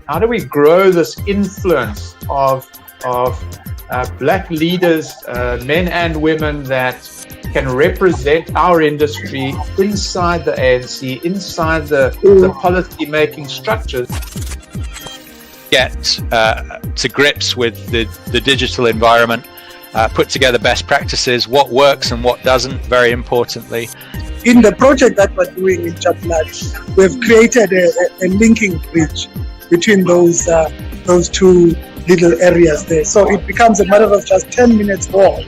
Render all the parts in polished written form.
How do we grow this influence of black leaders, men and women, that can represent our industry inside the ANC, inside the policy-making structures? Get to grips with the digital environment, put together best practices, what works and what doesn't, very importantly. In the project that we're doing in Circularity, we've created a linking bridge between those two little areas there. So it becomes a matter of just 10 minutes walk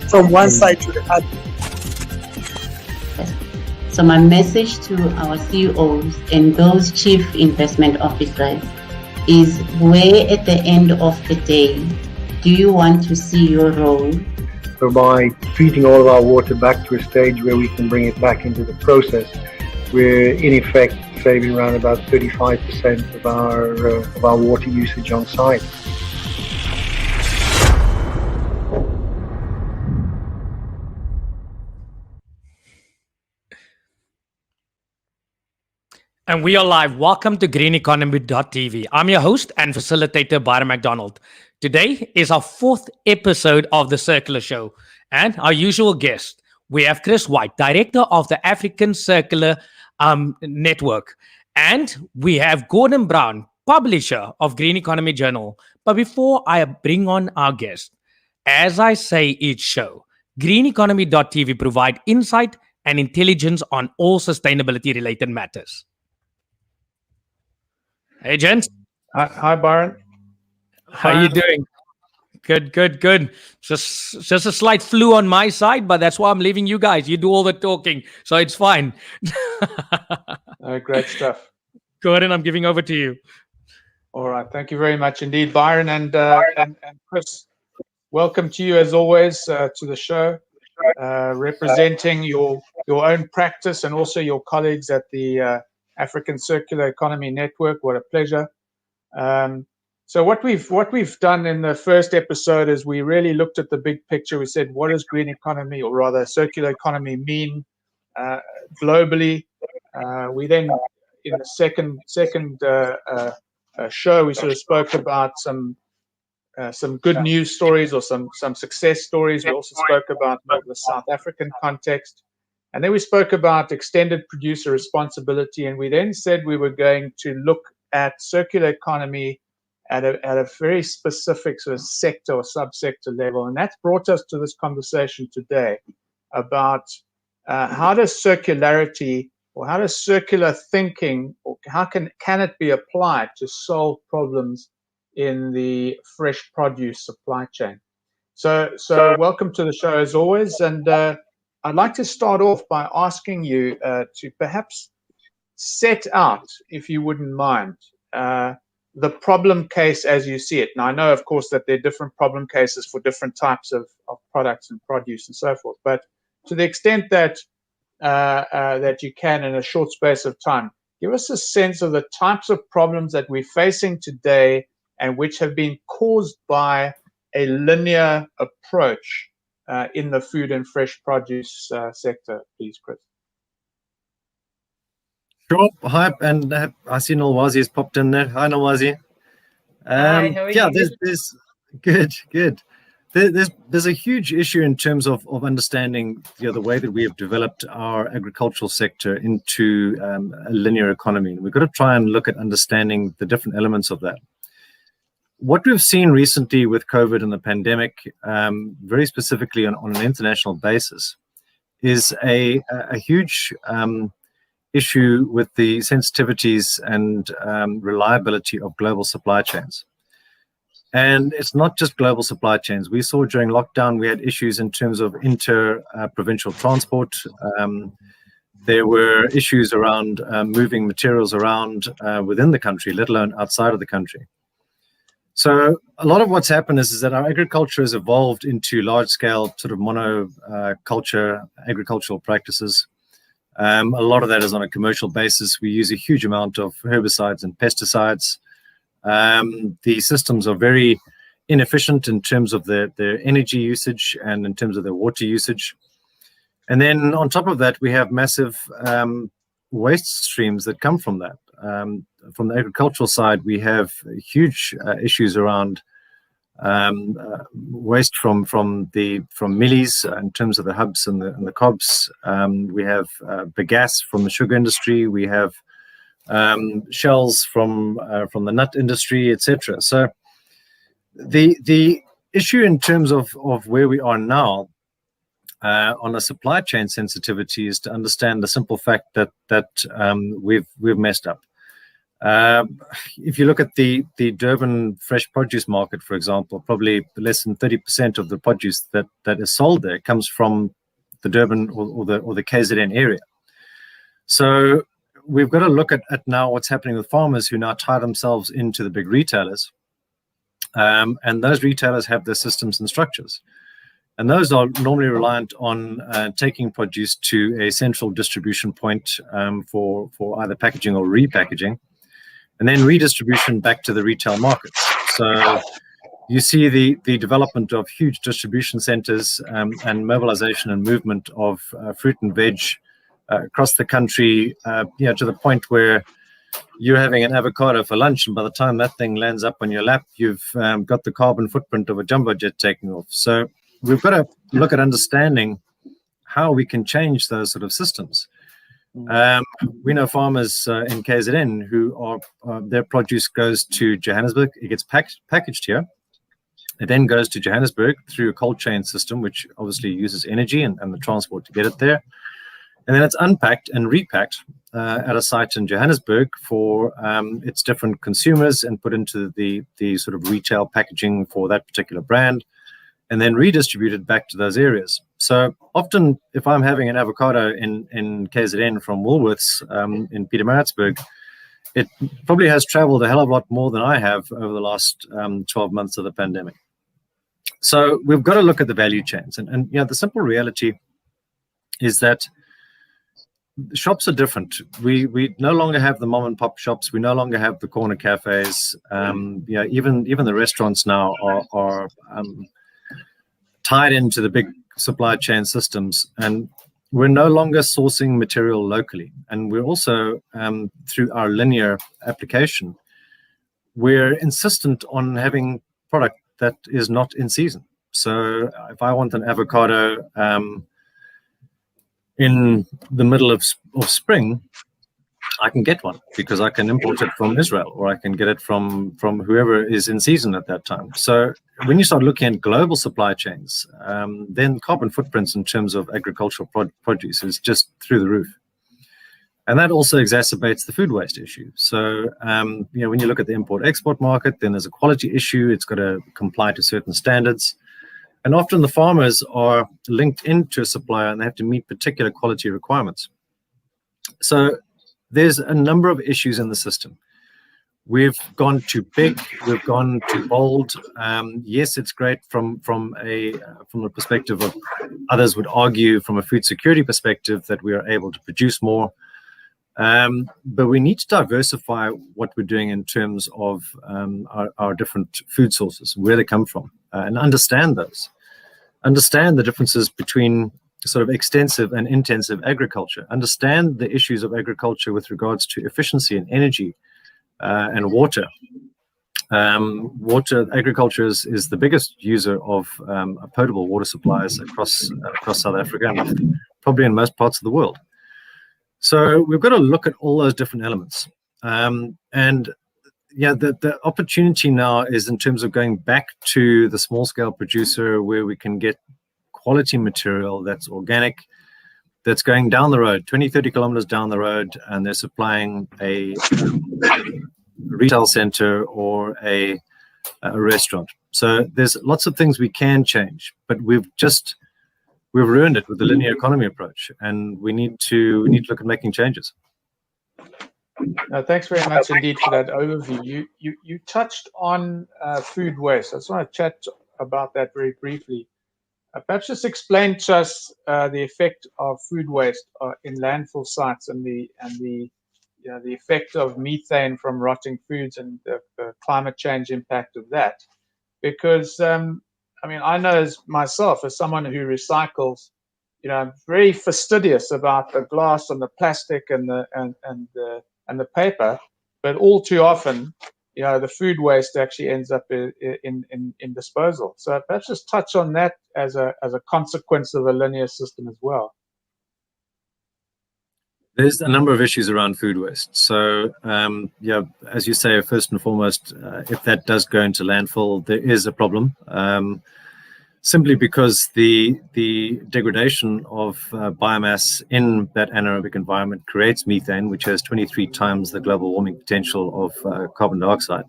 from one side to the other. So my message to our CEOs and those chief investment officers is, where at the end of the day do you want to see your role? So by treating all of our water back to a stage where we can bring it back into the process, we're in effect saving around about 35% of our water usage on site. And we are live. Welcome to greeneconomy.tv. I'm your host and facilitator, Byron McDonald. Today is our fourth episode of the Circular Show. And our usual guest, we have Chris Whyte, director of the African Circular Network. And we have Gordon Brown, publisher of Green Economy Journal. But before I bring on our guest, as I say each show, greeneconomy.tv provide insight and intelligence on all sustainability-related matters. Hey, gents. Hi, Byron. How are you doing? Good. Just a slight flu on my side, but that's why I'm leaving you guys. You do all the talking, so it's fine. Great stuff. Gordon, I'm giving over to you. All right. Thank you very much indeed, Byron. And Chris, welcome to you as always to the show, representing your own practice and also your colleagues at the African Circular Economy Network. What a pleasure. So what we've done in the first episode is we really looked at the big picture. We said, what does green economy, or rather circular economy, mean globally? We then, in the second show, we sort of spoke about some good news stories or some success stories. We also spoke about the South African context. And then we spoke about extended producer responsibility, and we then said we were going to look at circular economy at a very specific sort of sector or subsector level. And that's brought us to this conversation today about how does circularity, or how does circular thinking, or how can it be applied to solve problems in the fresh produce supply chain. So welcome to the show as always, and I'd like to start off by asking you to perhaps set out, if you wouldn't mind, the problem case as you see it. Now, I know, of course, that there are different problem cases for different types of products and produce and so forth, but to the extent that that you can in a short space of time, give us a sense of the types of problems that we're facing today and which have been caused by a linear approach in the food and fresh produce sector, please, Chris. Sure. Hi, and I see Nolwazi has popped in there. Hi, Nolwazi. Hi, how are you? There's good. There's a huge issue in terms of understanding the way that we have developed our agricultural sector into a linear economy. And we've got to try and look at understanding the different elements of that. What we've seen recently with COVID and the pandemic, very specifically on an international basis, is a huge issue with the sensitivities and reliability of global supply chains. And it's not just global supply chains. We saw during lockdown, we had issues in terms of inter-provincial transport. There were issues around moving materials around within the country, let alone outside of the country. So a lot of what's happened is that our agriculture has evolved into large-scale sort of monoculture agricultural practices. A lot of that is on a commercial basis. We use a huge amount of herbicides and pesticides. The systems are very inefficient in terms of their energy usage and in terms of their water usage. And then on top of that, we have massive waste streams that come from that. from the agricultural side, we have huge issues around waste from millies in terms of the hubs and the cobs. We have bagasse from the sugar industry. We have shells from the nut industry, etc. So the issue in terms of where we are now on a supply chain sensitivity is to understand the simple fact that we've messed up. If you look at the Durban fresh produce market, for example, probably less than 30% of the produce that is sold there comes from the Durban or the KZN area. So we've got to look at now what's happening with farmers who now tie themselves into the big retailers, and those retailers have their systems and structures. And those are normally reliant on taking produce to a central distribution point for either packaging or repackaging, and then redistribution back to the retail markets. So you see the development of huge distribution centers and mobilization and movement of fruit and veg across the country, to the point where you're having an avocado for lunch, and by the time that thing lands up on your lap, you've got the carbon footprint of a jumbo jet taking off. So we've got to look at understanding how we can change those sort of systems. We know farmers in KZN who are their produce goes to Johannesburg. It gets packaged here. It then goes to Johannesburg through a cold chain system, which obviously uses energy and the transport to get it there. And then it's unpacked and repacked at a site in Johannesburg for its different consumers and put into the sort of retail packaging for that particular brand, and then redistributed back to those areas. So often, if I'm having an avocado in KZN from Woolworths in Pietermaritzburg, it probably has traveled a hell of a lot more than I have over the last 12 months of the pandemic. So we've got to look at the value chains. And the simple reality is that shops are different. We no longer have the mom and pop shops. We no longer have the corner cafes. Even the restaurants now are tied into the big supply chain systems, and we're no longer sourcing material locally. And we're also, through our linear application, we're insistent on having product that is not in season. So if I want an avocado in the middle of spring, I can get one because I can import it from Israel, or I can get it from whoever is in season at that time. So when you start looking at global supply chains, then carbon footprints in terms of agricultural produce is just through the roof. And that also exacerbates the food waste issue. So, when you look at the import-export market, then there's a quality issue. It's got to comply to certain standards. And often the farmers are linked into a supplier and they have to meet particular quality requirements. So there's a number of issues in the system. We've gone too big. We've gone too bold. Yes, it's great from the perspective of others would argue from a food security perspective that we are able to produce more. But we need to diversify what we're doing in terms of our different food sources, where they come from, and understand those. Understand the differences between sort of extensive and intensive agriculture. Understand the issues of agriculture with regards to efficiency and energy and water. Agriculture is the biggest user of potable water supplies across South Africa and probably in most parts of the world. So we've got to look at all those different elements. The opportunity now is in terms of going back to the small scale producer where we can get quality material that's organic, that's going down the road, 20, 30 kilometers down the road, and they're supplying a retail center or a restaurant. So there's lots of things we can change, but we've ruined it with the linear economy approach, and we need to look at making changes. Thanks very much indeed for that overview. You touched on food waste. I just want to chat about that very briefly. Perhaps just explain to us the effect of food waste in landfill sites and the effect of methane from rotting foods and the climate change impact of that. Because I know as myself, as someone who recycles, I'm very fastidious about the glass and the plastic and and the paper, but all too often, the food waste actually ends up in disposal. So perhaps just touch on that as a consequence of a linear system as well. There's a number of issues around food waste. So, as you say, first and foremost, if that does go into landfill, there is a problem. Simply because the degradation of biomass in that anaerobic environment creates methane, which has 23 times the global warming potential of carbon dioxide.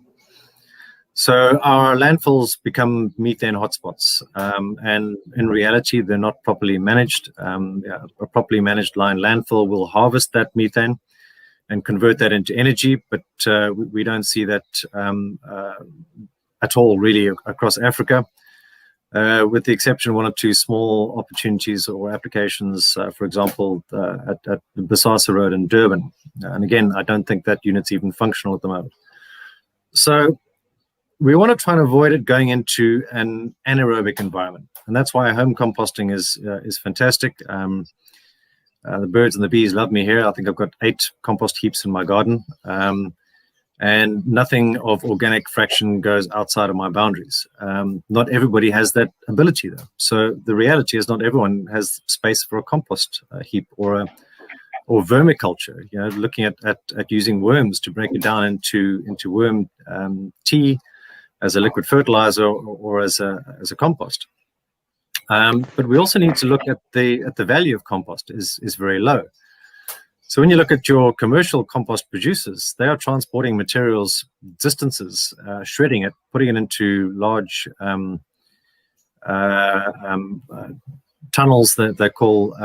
So our landfills become methane hotspots, and in reality, they're not properly managed. A properly managed landfill will harvest that methane and convert that into energy, but we don't see that at all, really, across Africa. With the exception of one or two small opportunities or applications, for example, at the Bosasa Road in Durban. And again, I don't think that unit's even functional at the moment. So we want to try and avoid it going into an anaerobic environment. And that's why home composting is fantastic. The birds and the bees love me here. I think I've got 8 compost heaps in my garden. And nothing of organic fraction goes outside of my boundaries. Not everybody has that ability, though. So the reality is not everyone has space for a compost heap or vermiculture. Looking at using worms to break it down into worm tea as a liquid fertilizer or as a compost. But we also need to look at the value of compost is very low. So when you look at your commercial compost producers, they are transporting materials distances, shredding it, putting it into large tunnels that they call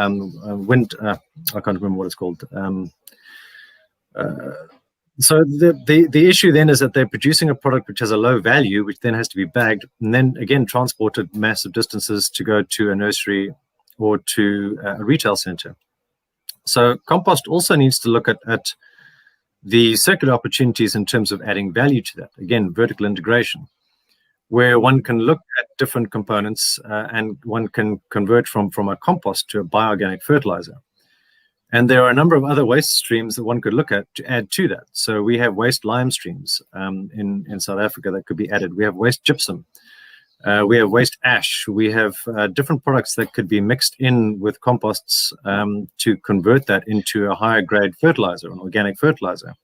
wind. I can't remember what it's called. So the issue then is that they're producing a product which has a low value, which then has to be bagged and then again transported massive distances to go to a nursery or to a retail center. So compost also needs to look at the circular opportunities in terms of adding value to that. Again, vertical integration, where one can look at different components and one can convert from a compost to a bioorganic fertilizer. And there are a number of other waste streams that one could look at to add to that. So we have waste lime streams in South Africa that could be added. We have waste gypsum. We have waste ash. We have different products that could be mixed in with composts to convert that into a higher grade fertilizer, an organic fertilizer.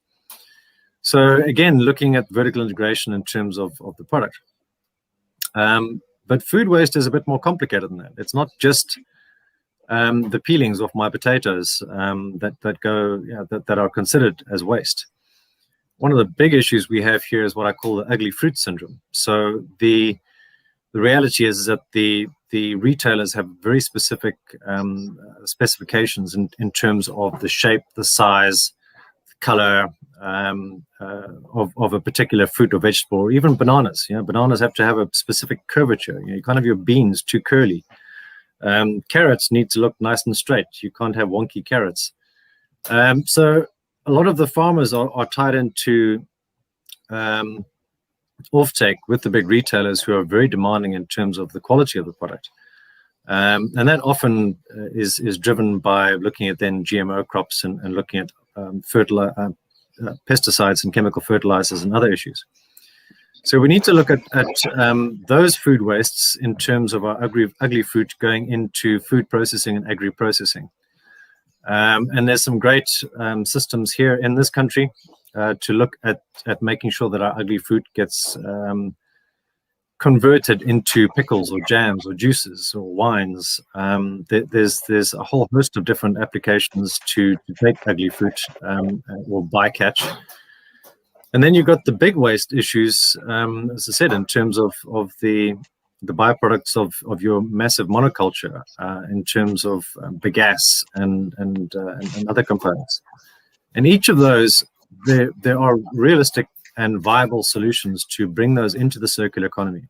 So again, looking at vertical integration in terms of the product. But food waste is a bit more complicated than that. It's not just the peelings off my potatoes that are considered as waste. One of the big issues we have here is what I call the ugly fruit syndrome. So the reality is that the retailers have very specific specifications in terms of the shape, the size, the color of a particular fruit or vegetable, or even bananas. Bananas have to have a specific curvature. You can't have your beans too curly. Carrots need to look nice and straight. You can't have wonky carrots. So a lot of the farmers are tied into offtake with the big retailers who are very demanding in terms of the quality of the product. And that often is driven by looking at then GMO crops and looking at pesticides and chemical fertilizers and other issues. So we need to look at those food wastes in terms of our ugly fruit going into food processing and agri-processing. And there's some great systems here in this country to look at making sure that our ugly fruit gets converted into pickles or jams or juices or wines. There's a whole host of different applications to take ugly fruit or bycatch. And then you've got the big waste issues, as I said, in terms of the byproducts of your massive monoculture, in terms of bagasse and other components. And each of those, there are realistic and viable solutions to bring those into the circular economy.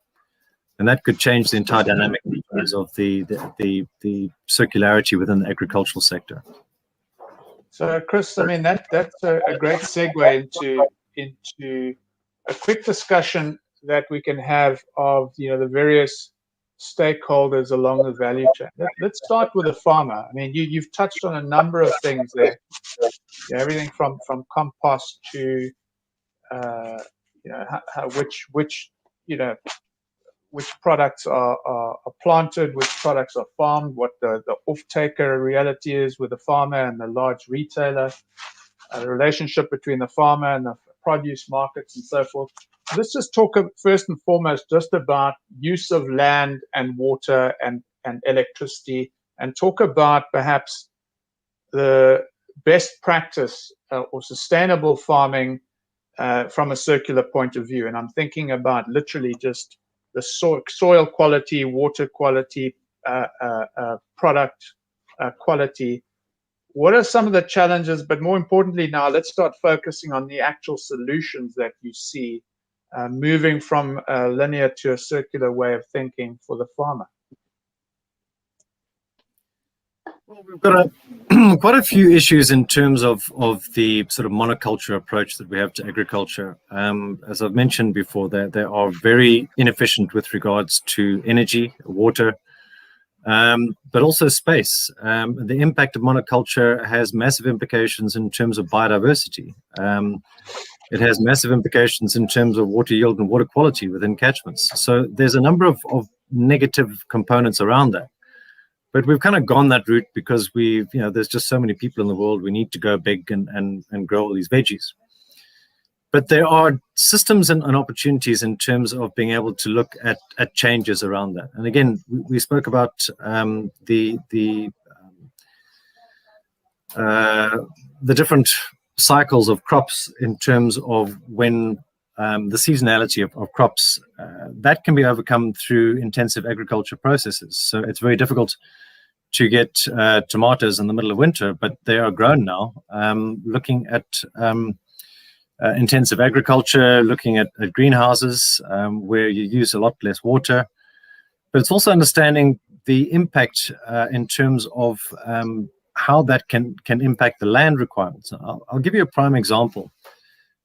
And that could change the entire dynamic in terms of the circularity within the agricultural sector. So, Chris, I mean, that's a great segue into a quick discussion that we can have of the various stakeholders along the value chain. Let's start with the farmer. I mean, you've touched on a number of things there. Everything from compost to which products are planted, which products are farmed, what the off-taker reality is with the farmer and the large retailer, the relationship between the farmer and the produce markets and so forth. Let's just talk first and foremost just about use of land and water and electricity, and talk about perhaps the best practice or sustainable farming from a circular point of view. And I'm thinking about literally just the soil quality, water quality, product quality. What are some of the challenges? But more importantly now, let's start focusing on the actual solutions that you see moving from a linear to a circular way of thinking for the farmer. Well, we've got quite a few issues in terms of the sort of monoculture approach that we have to agriculture. As I've mentioned before, they are very inefficient with regards to energy, water, but also space. The impact of monoculture has massive implications in terms of biodiversity. It has massive implications in terms of water yield and water quality within catchments. So there's a number of negative components around that. But we've kind of gone that route because there's just so many people in the world. We need to go big and grow all these veggies. But there are systems and opportunities in terms of being able to look at changes around that. And again, we spoke about the different cycles of crops in terms of when the seasonality of crops, that can be overcome through intensive agriculture processes. So it's very difficult to get tomatoes in the middle of winter, but they are grown now. Looking at intensive agriculture, looking at greenhouses where you use a lot less water. But it's also understanding the impact in terms of how that can impact the land requirements. I'll give you a prime example.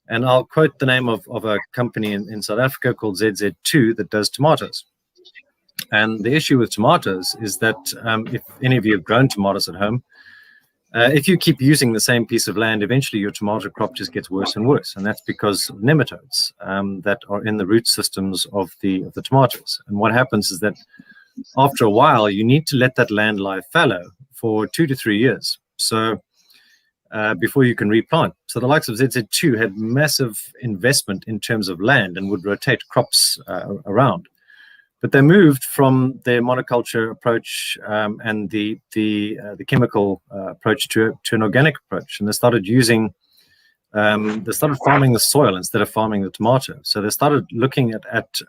And I'll quote the name of a company in South Africa called ZZ2 that does tomatoes. And the issue with tomatoes is that if any of you have grown tomatoes at home, if you keep using the same piece of land, eventually your tomato crop just gets worse and worse. And that's because of nematodes that are in the root systems of the tomatoes. And what happens is that after a while, you need to let that land lie fallow for 2 to 3 years. So before you can replant. So the likes of ZZ2 had massive investment in terms of land and would rotate crops around. But they moved from their monoculture approach and the chemical approach to an organic approach, and they started farming the soil instead of farming the tomato. So they started looking at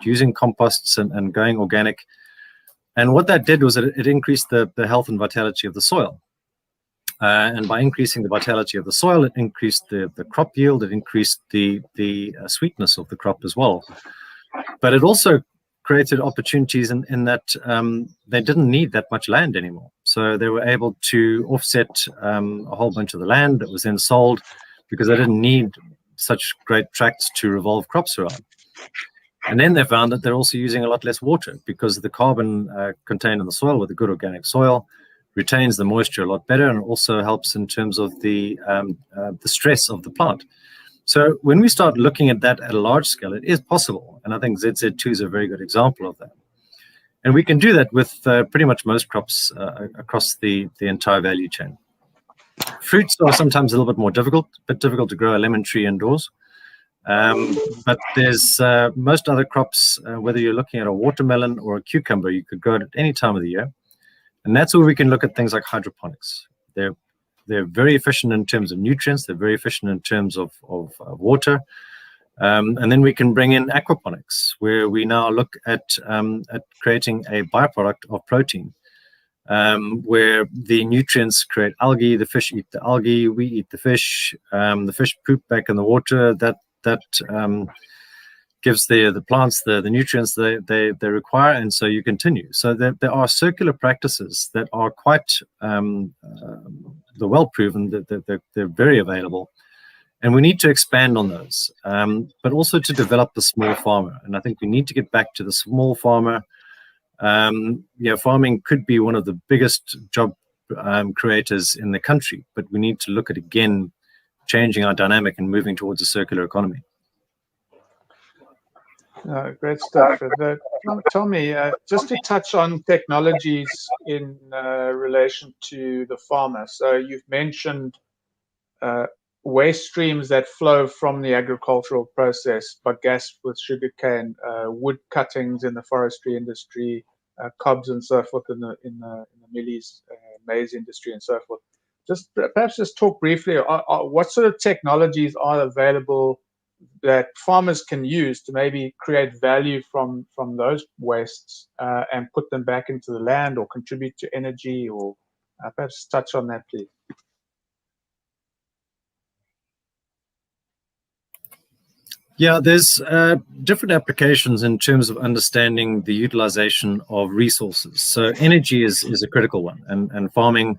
using composts and going organic. And what that did was it increased the health and vitality of the soil. And by increasing the vitality of the soil, it increased the crop yield, it increased the sweetness of the crop as well. But it also created opportunities in that they didn't need that much land anymore. So they were able to offset a whole bunch of the land that was then sold because they didn't need such great tracts to revolve crops around. And then they found that they're also using a lot less water because the carbon contained in the soil with a good organic soil retains the moisture a lot better, and also helps in terms of the stress of the plant. So when we start looking at that at a large scale, it is possible. And I think ZZ2 is a very good example of that. And we can do that with pretty much most crops across the entire value chain. Fruits are sometimes a little bit more difficult, to grow a lemon tree indoors. But there's most other crops, whether you're looking at a watermelon or a cucumber, you could grow it at any time of the year. And that's where we can look at things like hydroponics. They're very efficient in terms of nutrients. They're very efficient in terms of water. And then we can bring in aquaponics, where we now look at creating a byproduct of protein, where the nutrients create algae, the fish eat the algae, we eat the fish poop back in the water. That gives the plants the nutrients they require, and so you continue. So there are circular practices that are quite they're well proven, that they're very available, and we need to expand on those, but also to develop the small farmer. And I think we need to get back to the small farmer farming could be one of the biggest job creators in the country, but we need to look at, again, changing our dynamic and moving towards a circular economy. Great stuff. Tommy, just to touch on technologies in relation to the farmer. So you've mentioned waste streams that flow from the agricultural process, but gas with sugarcane, wood cuttings in the forestry industry, cobs and so forth in the maize industry and so forth. Perhaps just talk briefly. What sort of technologies are available that farmers can use to maybe create value from those wastes and put them back into the land or contribute to energy, or perhaps touch on that, please. Yeah, there's different applications in terms of understanding the utilization of resources. So energy is a critical one, and farming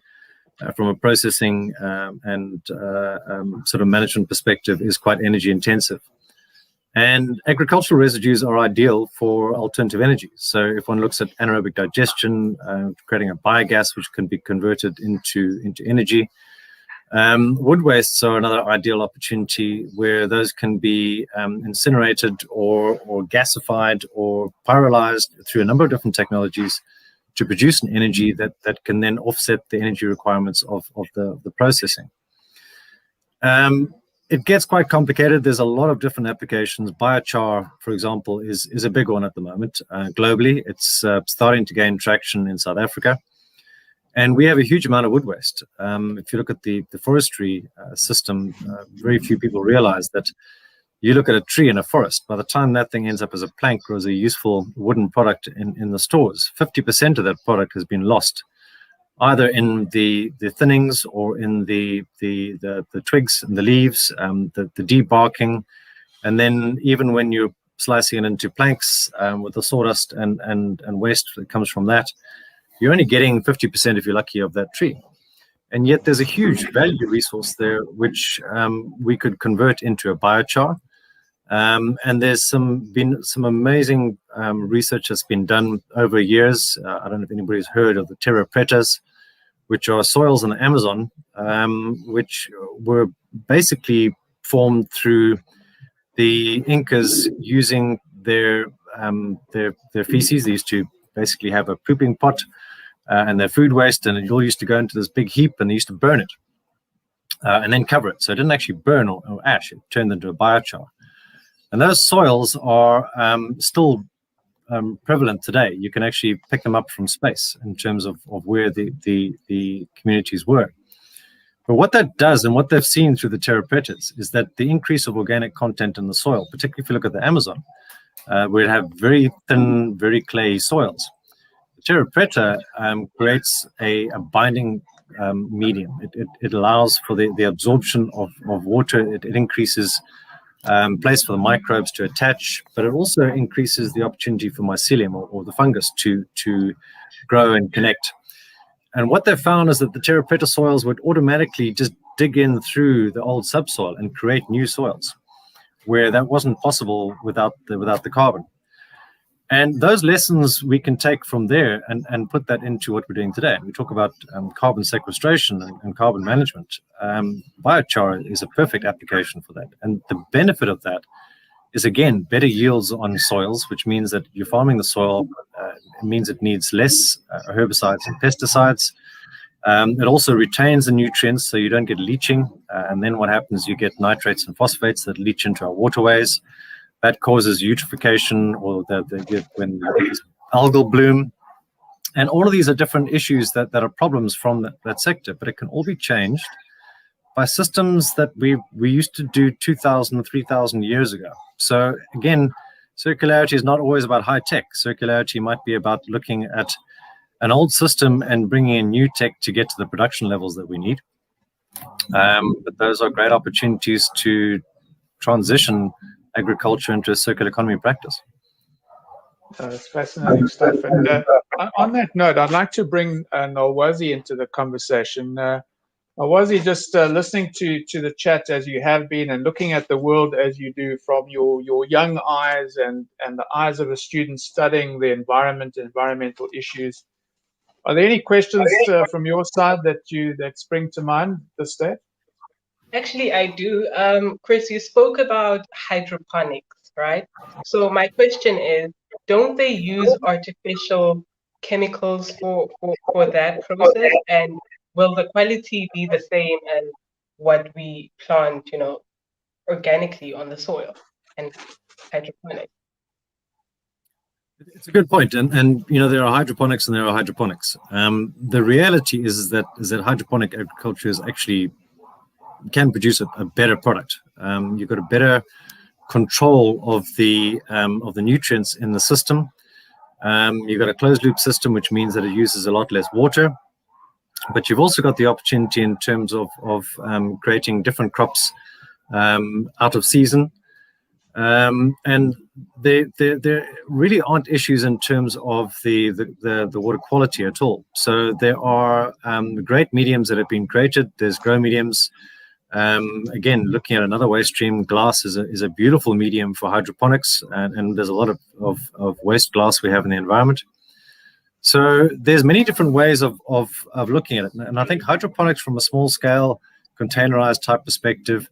from a processing and sort of management perspective is quite energy intensive. And agricultural residues are ideal for alternative energy. So if one looks at anaerobic digestion, creating a biogas which can be converted into energy, wood wastes are another ideal opportunity where those can be incinerated or gasified or pyrolyzed through a number of different technologies to produce an energy that can then offset the energy requirements of the processing. It gets quite complicated. There's a lot of different applications. Biochar, for example, is a big one at the moment. Globally, it's starting to gain traction in South Africa. And we have a huge amount of wood waste. If you look at the forestry system, very few people realize that you look at a tree in a forest, by the time that thing ends up as a plank or as a useful wooden product in the stores, 50% of that product has been lost, either in the thinnings or in the twigs and the leaves, the debarking. And then even when you're slicing it into planks with the sawdust and waste that comes from that, you're only getting 50%, if you're lucky, of that tree. And yet there's a huge value resource there, which we could convert into a biochar. And there's been some amazing research that's been done over years. I don't know if anybody's heard of the terra pretas, which are soils in the Amazon, which were basically formed through the Incas using their feces. They used to basically have a pooping pot and their food waste, and it all used to go into this big heap, and they used to burn it and then cover it. So it didn't actually burn or ash; it turned into a biochar. And those soils are still prevalent today. You can actually pick them up from space in terms of where the communities were. But what that does, and what they've seen through the terra pretas, is that the increase of organic content in the soil, particularly if you look at the Amazon, where it have very thin, very clayey soils. The terra preta creates a binding medium. It allows for the absorption of water. It increases place for the microbes to attach, but it also increases the opportunity for mycelium or the fungus to grow and connect. And what they found is that the terra preta soils would automatically just dig in through the old subsoil and create new soils, where that wasn't possible without the carbon. And those lessons we can take from there and put that into what we're doing today. We talk about carbon sequestration and carbon management. Biochar is a perfect application for that. And the benefit of that is, again, better yields on soils, which means that you're farming the soil. It means it needs less herbicides and pesticides. It also retains the nutrients, so you don't get leaching. And then what happens, you get nitrates and phosphates that leach into our waterways. That causes eutrophication, or when there's algal bloom. And all of these are different issues that are problems from that sector, but it can all be changed by systems that we used to do 2,000, 3,000 years ago. So again, circularity is not always about high tech. Circularity might be about looking at an old system and bringing in new tech to get to the production levels that we need. But those are great opportunities to transition agriculture into a circular economy practice. It's fascinating stuff. And on that note, I'd like to bring Nolwazi into the conversation. Was he just listening to the chat as you have been and looking at the world as you do from your young eyes and the eyes of a student studying the environment, environmental issues? Are there any questions from your side that spring to mind at this stage? Actually, I do. Chris, you spoke about hydroponics, right? So my question is, don't they use artificial chemicals for that process? And will the quality be the same as what we plant, organically on the soil and hydroponics? It's a good point, and there are hydroponics and there are hydroponics. The reality is that hydroponic agriculture is actually can produce a better product. You've got a better control of the nutrients in the system. You've got a closed loop system, which means that it uses a lot less water. But you've also got the opportunity in terms of creating different crops out of season. And there really aren't issues in terms of the water quality at all. So there are great mediums that have been created. There's grow mediums. Again, looking at another waste stream, glass is a beautiful medium for hydroponics, and there's a lot of waste glass we have in the environment. So there's many different ways of looking at it. And I think hydroponics from a small scale, containerized type perspective,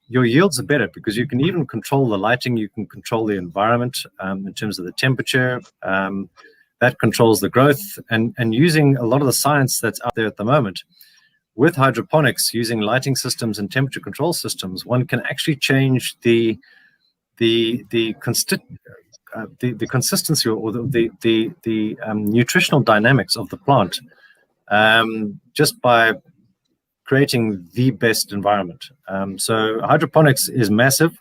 your yields are better because you can even control the lighting, you can control the environment in terms of the temperature, that controls the growth, and using a lot of the science that's out there at the moment. With hydroponics, using lighting systems and temperature control systems, one can actually change the consistency or the nutritional dynamics of the plant just by creating the best environment. So hydroponics is massive.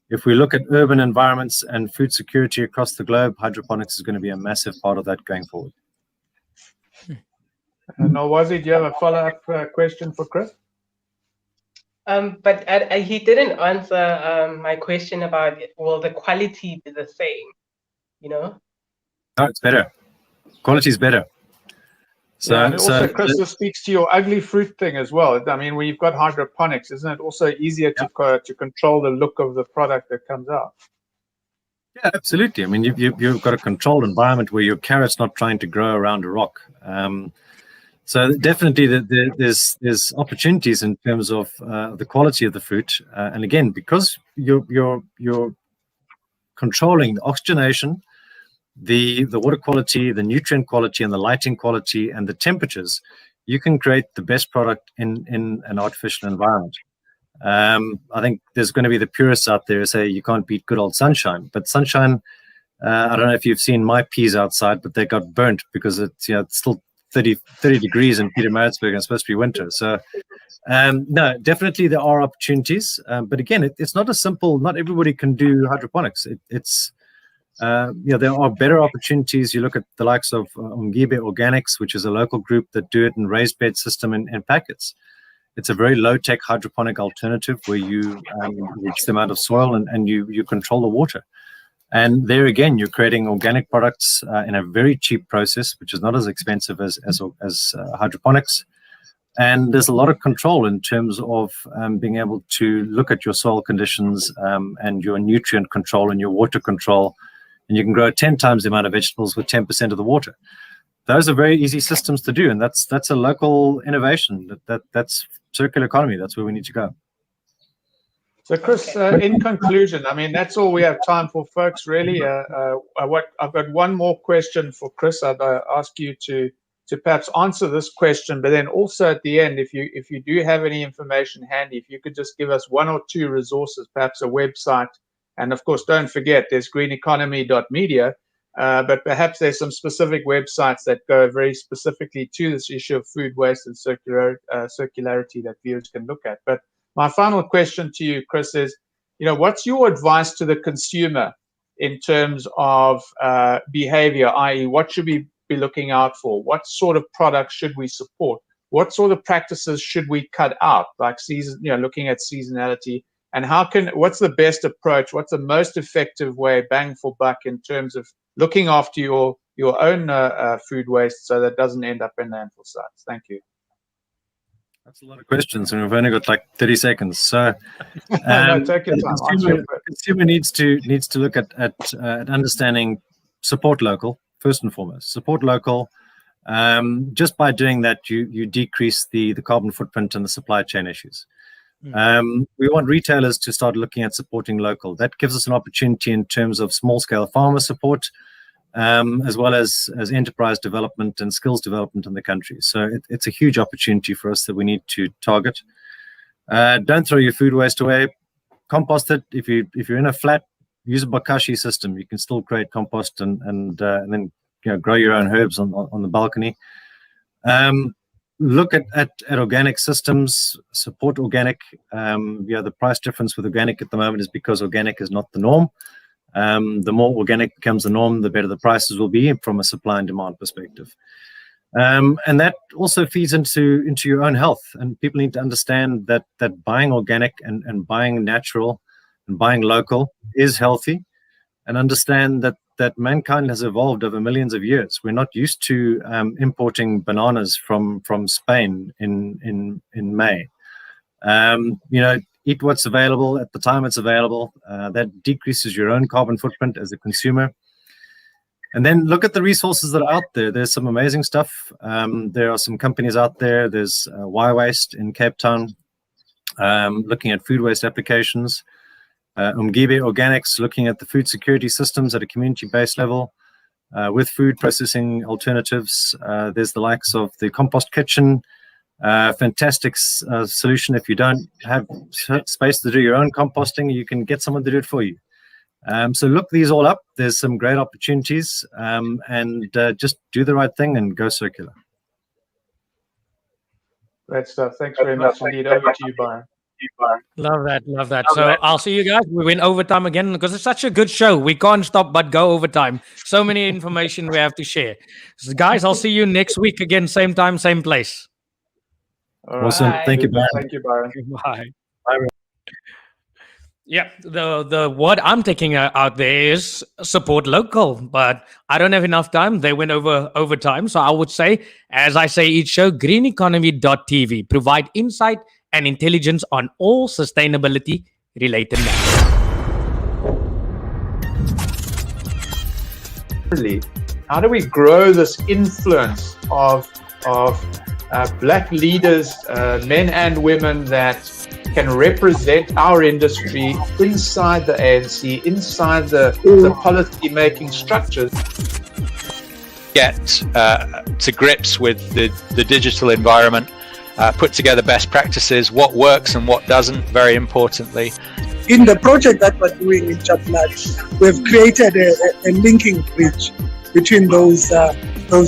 If we look at urban environments and food security across the globe, hydroponics is going to be a massive part of that going forward. Nowazi, do you have a follow-up question for Chris? But he didn't answer my question about will the quality be the same? No, it's better. Quality is better. So, yeah, and also, Chris, this speaks to your ugly fruit thing as well. I mean, when you've got hydroponics, isn't it also easier to control the look of the product that comes out? Yeah, absolutely. I mean, you've got a controlled environment where your carrot's not trying to grow around a rock. So definitely there's opportunities in terms of the quality of the fruit. And again, because you're controlling the oxygenation, the water quality, the nutrient quality, and the lighting quality, and the temperatures, you can create the best product in an artificial environment. I think there's going to be the purists out there who say you can't beat good old sunshine. But sunshine, I don't know if you've seen my peas outside, but they got burnt because it's still 30 degrees in Pietermaritzburg and it's supposed to be winter. So no, definitely there are opportunities. But again, it's not a simple, not everybody can do hydroponics. There are better opportunities. You look at the likes of Umgibe Organics, which is a local group that do it in raised bed system in packets. It's a very low-tech hydroponic alternative where you reduce the amount of soil and you control the water. And there again, you're creating organic products in a very cheap process, which is not as expensive as hydroponics. And there's a lot of control in terms of being able to look at your soil conditions and your nutrient control and your water control. And you can grow 10 times the amount of vegetables with 10% of the water. Those are very easy systems to do, and that's a local innovation. That's circular economy. That's where we need to go. So, Chris, in conclusion, I mean, that's all we have time for, folks. Really, I've got one more question for Chris. I'd ask you to perhaps answer this question, but then also at the end, if you do have any information handy, if you could just give us one or two resources, perhaps a website. And of course, don't forget, there's greeneconomy.media, but perhaps there's some specific websites that go very specifically to this issue of food waste and circularity that viewers can look at. But my final question to you, Chris, is, what's your advice to the consumer in terms of behavior, i.e., what should we be looking out for? What sort of products should we support? What sort of practices should we cut out, like looking at seasonality? And what's the best approach? What's the most effective way, bang for buck, in terms of looking after your own food waste so that it doesn't end up in landfill sites? Thank you. That's a lot of questions, and we've only got like 30 seconds. So, No, take your time. consumer needs to look at understanding support local first and foremost. Support local. Just by doing that, you decrease the carbon footprint and the supply chain issues. We want retailers to start looking at supporting local. That gives us an opportunity in terms of small-scale farmer support, as well as enterprise development and skills development in the country. So it's a huge opportunity for us that we need to target. Don't throw your food waste away. Compost it. If you're in a flat, use a bokashi system. You can still create compost and then grow your own herbs on the balcony. Look at organic systems. Support organic. The price difference with organic at the moment is because organic is not the norm. The more organic becomes the norm, the better the prices will be from a supply and demand perspective. And that also feeds into your own health. And people need to understand that buying organic and buying natural and buying local is healthy, and understand that mankind has evolved over millions of years. We're not used to importing bananas from Spain in May. Eat what's available at the time it's available. That decreases your own carbon footprint as a consumer. And then look at the resources that are out there. There's some amazing stuff. There are some companies out there. There's Whyte in Cape Town, looking at food waste applications. Umgibe Organics, looking at the food security systems at a community-based level with food processing alternatives. There's the likes of the Compost Kitchen, fantastic solution. If you don't have space to do your own composting, you can get someone to do it for you. So look these all up. There's some great opportunities, and just do the right thing and go circular. Great stuff. Thanks very much indeed. Over to you, Byron. Love that. So I'll see you guys. We win overtime again because it's such a good show. We can't stop but go overtime. So many information we have to share. So guys, I'll see you next week again, same time, same place. Awesome. Bye. Thank you, Byron. Thank you, Byron. Bye. Bye. Yeah, the word I'm taking out there is support local, but I don't have enough time. They went over time. So I would say, as I say each show, greeneconomy.tv provide insight and intelligence on all sustainability related matters. How do we grow this influence of black leaders, men and women that can represent our industry inside the ANC, inside the policy making structures? Get to grips with the digital environment, put together best practices, what works and what doesn't, very importantly. In the project that we're doing in Chaplat, we've created a linking bridge between those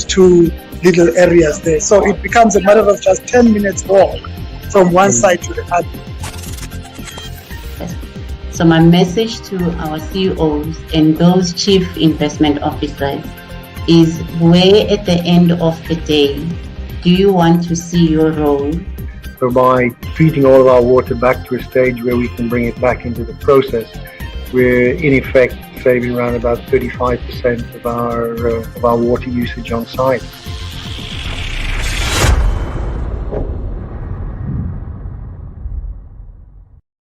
two little areas there. So it becomes a matter of just 10 minutes walk from one side to the other. So my message to our CEOs and those chief investment officers is, where at the end of the day do you want to see your role? So by treating all of our water back to a stage where we can bring it back into the process, we're in effect saving around about 35% of our water usage on site.